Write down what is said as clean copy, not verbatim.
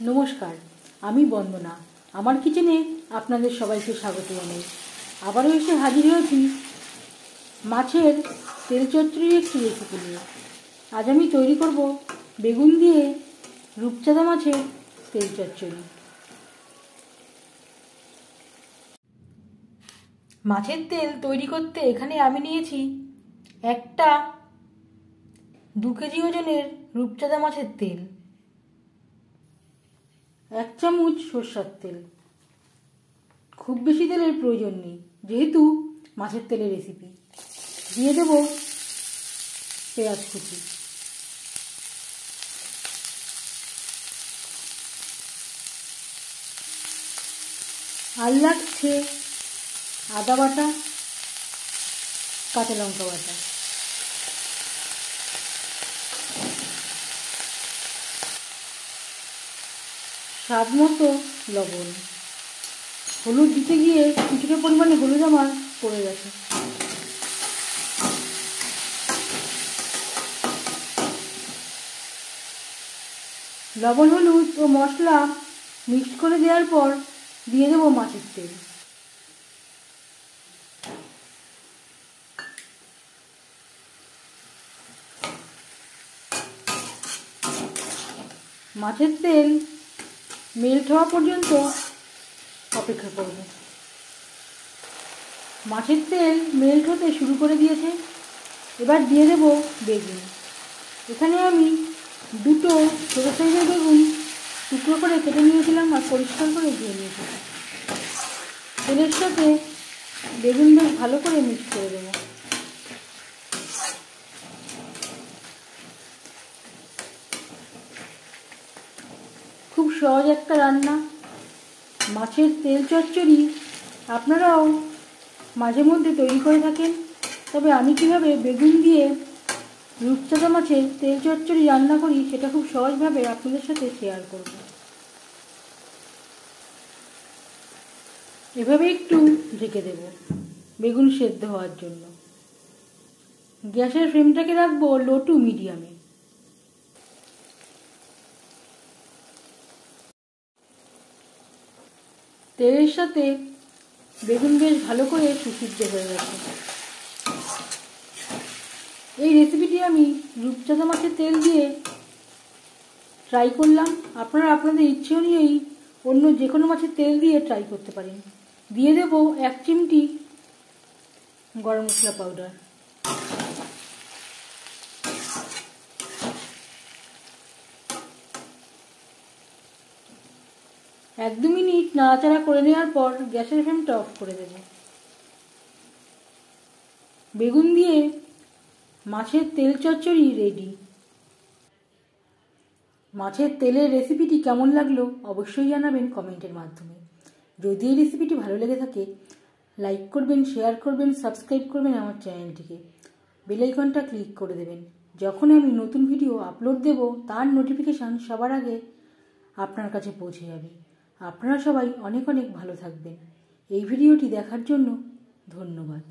নমস্কার, আমি বন্দনা। আমার কিচেনে আপনাদের সবাইকে স্বাগত জানাই। আবারও এসে হাজির হয়েছি মাছের তেল চচ্চড়ির একটি রেসিপি নিয়ে। আজ আমি তৈরি করব বেগুন দিয়ে রূপচাঁদা মাছের তেল চচ্চড়ি। মাছের তেল তৈরি করতে এখানে আমি নিয়েছি একটা 2 কেজি ওজনের রূপচাঁদা মাছের তেল, 1 চামচ সরষের তেল। খুব বেশি তেলের প্রয়োজন নেই যেহেতু মাছের তেলের রেসিপি। দিয়ে দেব পেঁয়াজ কুচি, আর লাগছে আদা বাটা, কাঁচা লঙ্কা বাটা। স্বাদ মতো লবণ। হলুদ দিতে গিয়ে কিছুটা পরিমাণে হলুদ আমার পড়ে গেছে। লবণ, হলুদ ও মশলা মিক্স করে দেওয়ার পর দিয়ে দেবো মাছের তেল। মাছের তেল মেল্ট হওয়া পর্যন্ত অপেক্ষা করব। মাছের তেল মেল্ট হতে শুরু করে দিয়েছে। এবার দিয়ে দেব বেগুন। এখানে আমি 2টো ছোট সাইজের বেগুন টুকরো করে কেটে নিয়েছিলাম আর পরিষ্কার করে ধুয়ে নিয়েছিলাম। তেলের সাথে বেগুন বেশ ভালো করে মিক্স করে দেব। খুব সহজ একটা রান্না মাছের তেল চচ্চড়ি। আপনারাও মাঝে মধ্যে তৈরি করে থাকেন, তবে আমি কিভাবে বেগুন দিয়ে রূপচাঁদা মাছের তেল চচ্চড়ি রান্না করি সেটা খুব সহজভাবে আপনাদের সাথে শেয়ার করব। এভাবে একটু ঢেকে দেব বেগুন সেদ্ধ হওয়ার জন্য। গ্যাসের ফ্লেমটাকে রাখবো লো টু মিডিয়ামে। তেলের সাথে বেগুন বেশ ভালো করে সুসিদ্ধ হয়ে গেছে। এই রেসিপিটি আমি রূপচাঁদা মাছের তেল দিয়ে ট্রাই করলাম। আপনারা আপনাদের ইচ্ছে অনুযায়ী অন্য যে কোনো মাছের তেল দিয়ে ট্রাই করতে পারেন। দিয়ে দেব 1 চিমটি গরম মশলা পাউডার। এক দু মিনিট নাড়াচাড়া করে নেওয়ার পর গ্যাসের ফ্লেমটা অফ করে দেব। বেগুন দিয়ে মাছের তেল চচ্চড়ি রেডি। মাছের তেলের রেসিপিটি কেমন লাগলো অবশ্যই জানাবেন কমেন্টের মাধ্যমে। যদি এই রেসিপিটি ভালো লেগে থাকে লাইক করবেন, শেয়ার করবেন, সাবস্ক্রাইব করবেন আমার চ্যানেলটিকে। বেল আইকনটা ক্লিক করে দেবেন। যখন আমি নতুন ভিডিও আপলোড দেব তার নোটিফিকেশান সবার আগে আপনার কাছে পৌঁছে যাবে। আপনারা সবাই অনেক অনেক ভালো থাকবেন। এই ভিডিওটি দেখার জন্য ধন্যবাদ।